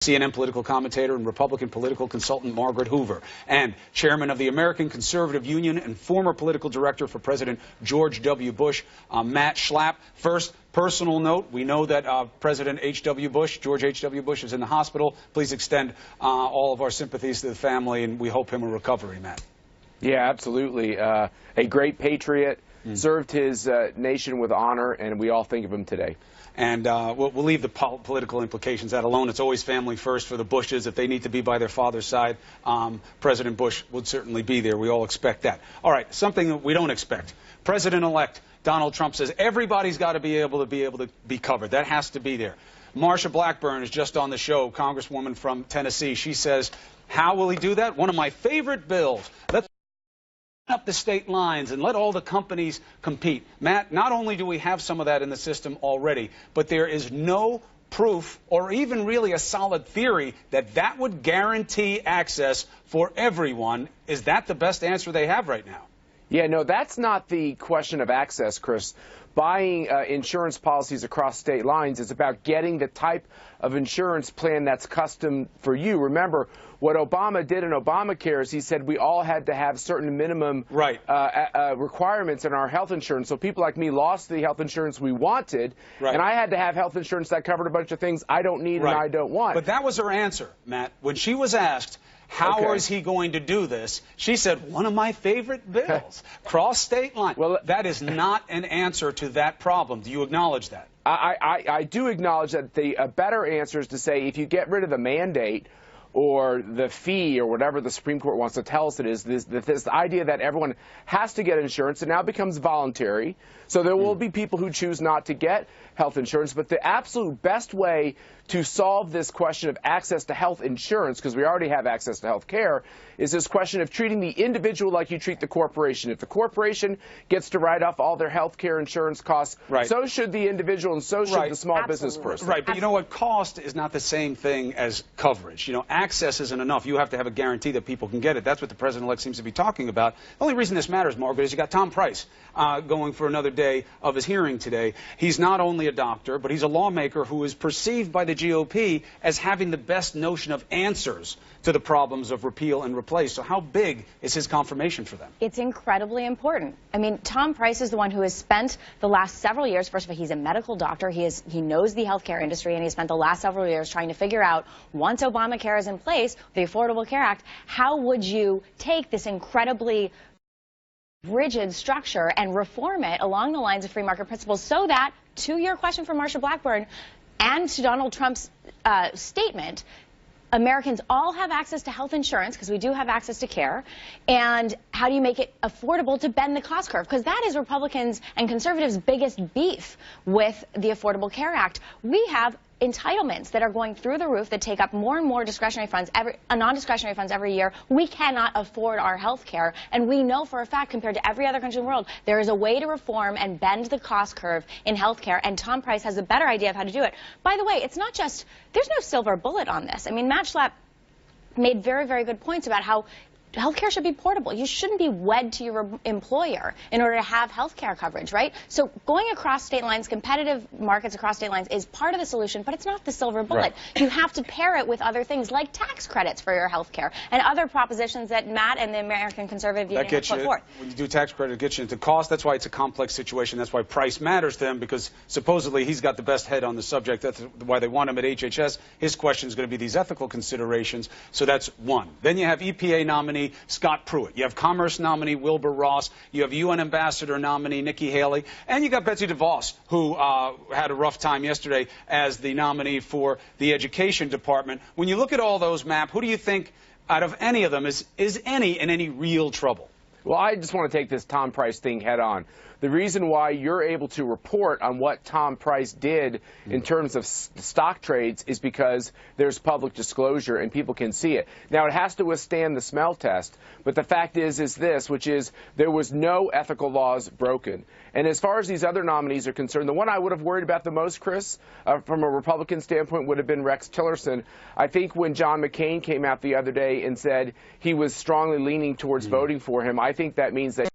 CNN political commentator and Republican political consultant Margaret Hoover, and chairman of the American Conservative Union and former political director for President George W. Bush, Matt Schlapp. First, personal note, we know that President George H.W. Bush, is in the hospital. Please extend all of our sympathies to the family, and we hope him a recovery, Matt. Yeah, absolutely. A great patriot, served his nation with honor, and we all think of him today. And we'll leave the political implications out alone. It's always family first for the Bushes. If they need to be by their father's side, President Bush would certainly be there. We all expect that. All right, something that we don't expect. President-elect Donald Trump says everybody's got to be able to be covered. That has to be there. Marsha Blackburn is just on the show, Congresswoman from Tennessee. She says, how will he do that? One of my favorite bills. Let's up the state lines and let all the companies compete. Matt, not only do we have some of that in the system already, but there is no proof or even really a solid theory that that would guarantee access for everyone. Is that the best answer they have right now? Yeah, no, that's not the question of access, Chris. Buying insurance policies across state lines is about getting the type of insurance plan that's custom for you. Remember, what Obama did in Obamacare is he said we all had to have certain minimum requirements in our health insurance. So people like me lost the health insurance we wanted, and I had to have health insurance that covered a bunch of things I don't need and I don't want. But that was her answer, Matt. When she was asked, how is he going to do this? She said, one of my favorite bills, cross state line. Well, that is not an answer to that problem. Do you acknowledge that? I do acknowledge that the better answer is to say if you get rid of the mandate or the fee or whatever the Supreme Court wants to tell us it is, this idea that everyone has to get insurance, it now becomes voluntary. So there will be people who choose not to get health insurance. But the absolute best way to solve this question of access to health insurance, because we already have access to health care, is this question of treating the individual like you treat the corporation. If the corporation gets to write off all their health care insurance costs, so should the individual and so should the small business person. Right, but you know what? Cost is not the same thing as coverage. You know, access isn't enough. You have to have a guarantee that people can get it. That's what the president-elect seems to be talking about. The only reason this matters, Margaret, is you got Tom Price going for another day of his hearing today. He's not only a doctor, but he's a lawmaker who is perceived by the GOP as having the best notion of answers to the problems of repeal and replace. So how big is his confirmation for them? It's incredibly important. I mean, Tom Price is the one who has spent the last several years, first of all, he's a medical doctor, he knows the healthcare industry, and he spent the last several years trying to figure out, once Obamacare is in place, the Affordable Care Act, how would you take this incredibly rigid structure and reform it along the lines of free market principles so that, to your question from Marsha Blackburn and to Donald Trump's statement, Americans all have access to health insurance, because we do have access to care, and how do you make it affordable to bend the cost curve? Because that is Republicans and conservatives' biggest beef with the Affordable Care Act. We have entitlements that are going through the roof that take up more and more discretionary funds, non-discretionary funds every year. We cannot afford our health care, and we know for a fact, compared to every other country in the world, there is a way to reform and bend the cost curve in health care, and Tom Price has a better idea of how to do it. By the way, it's not just, there's no silver bullet on this. I mean, Matt Schlapp made very, very good points about how healthcare should be portable. You shouldn't be wed to your employer in order to have healthcare coverage, right? So going across state lines, competitive markets across state lines is part of the solution, but it's not the silver bullet. You have to pair it with other things like tax credits for your healthcare and other propositions that Matt and the American Conservative Union have put forth. When you do tax credit, it gets you into cost. That's why it's a complex situation. That's why Price matters to him, because supposedly he's got the best head on the subject. That's why they want him at HHS. His question is going to be these ethical considerations. So that's one. Then you have EPA nominee Scott Pruitt. You have Commerce nominee Wilbur Ross. You have UN Ambassador nominee Nikki Haley. And you got Betsy DeVos, who had a rough time yesterday as the nominee for the Education Department. When you look at all those, Matt, who do you think out of any of them is any in any real trouble? Well, I just want to take this Tom Price thing head on. The reason why you're able to report on what Tom Price did in terms of stock trades is because there's public disclosure and people can see it. Now, it has to withstand the smell test, but the fact is this, which is there was no ethical laws broken. And as far as these other nominees are concerned, the one I would have worried about the most, Chris, from a Republican standpoint, would have been Rex Tillerson. I think when John McCain came out the other day and said he was strongly leaning towards voting for him, I think that means that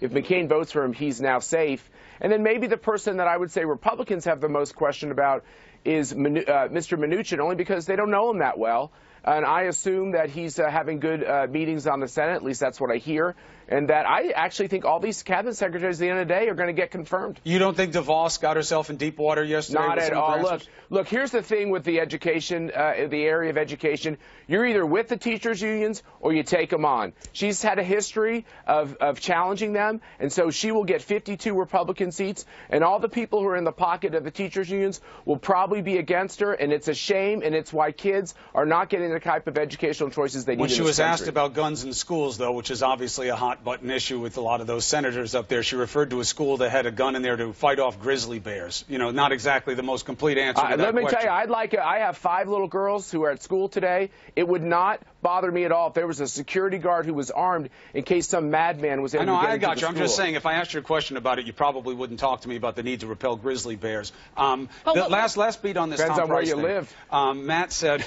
if McCain votes for him, he's now safe. And then maybe the person that I would say Republicans have the most question about is Mr. Mnuchin, only because they don't know him that well. And I assume that he's having good meetings on the Senate. At least that's what I hear. And that I actually think all these cabinet secretaries at the end of the day are going to get confirmed. You don't think DeVos got herself in deep water yesterday? Not at all. Look, here's the thing with the education, the area of education. You're either with the teachers' unions or you take them on. She's had a history of challenging them, and so she will get 52 Republican seats, and all the people who are in the pocket of the teachers' unions will probably be against her, and it's a shame, and it's why kids are not getting the type of educational choices they need in this country. When she was asked about guns in schools, though, which is obviously a hot-button issue with a lot of those senators up there, she referred to a school that had a gun in there to fight off grizzly bears. You know, not exactly the most complete answer to that Let me question. tell you, I have 5 little girls who are at school today. It would not bother me at all if there was a security guard who was armed in case some madman was able to get into the school. I got you. I'm just saying, if I asked you a question about it, you probably wouldn't talk to me about the need to repel grizzly bears. Last beat on this depends Tom on where Price you thing. live. Matt said,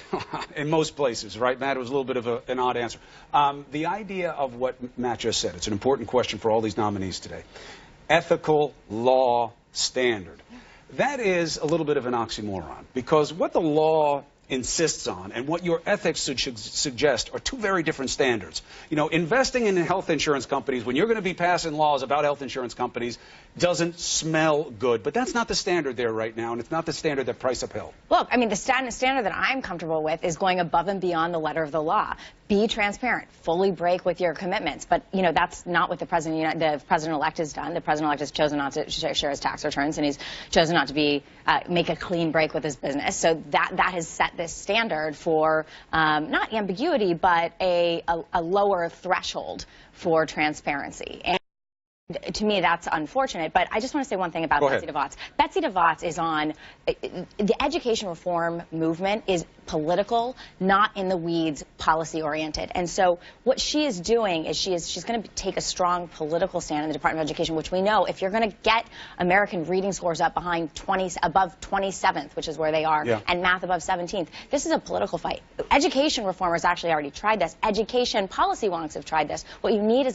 in most places, right? Matt, it was a little bit of an odd answer. The idea of what Matt just said, it's an important question for all these nominees today. Ethical law standard. That is a little bit of an oxymoron, because what the law insists on and what your ethics should suggest are two very different standards. You know, investing in health insurance companies, when you're going to be passing laws about health insurance companies, doesn't smell good. But that's not the standard there right now, and it's not the standard that Price upheld. Look, I mean, the standard that I'm comfortable with is going above and beyond the letter of the law. Be transparent. Fully break with your commitments. But, you know, that's not what the president-elect has done. The president-elect has chosen not to share his tax returns, and he's chosen not to make a clean break with his business. So that has set this standard for not ambiguity, but a lower threshold for transparency. And to me, that's unfortunate. But I just want to say one thing about Betsy DeVos. Betsy DeVos is on the education reform movement is political, not in the weeds, policy oriented. And so what she is doing is she's going to take a strong political stand in the Department of Education, which we know if you're going to get American reading scores up above 27th, which is where they are, and math above 17th, this is a political fight. Education reformers actually already tried this. Education policy wonks have tried this. What you need is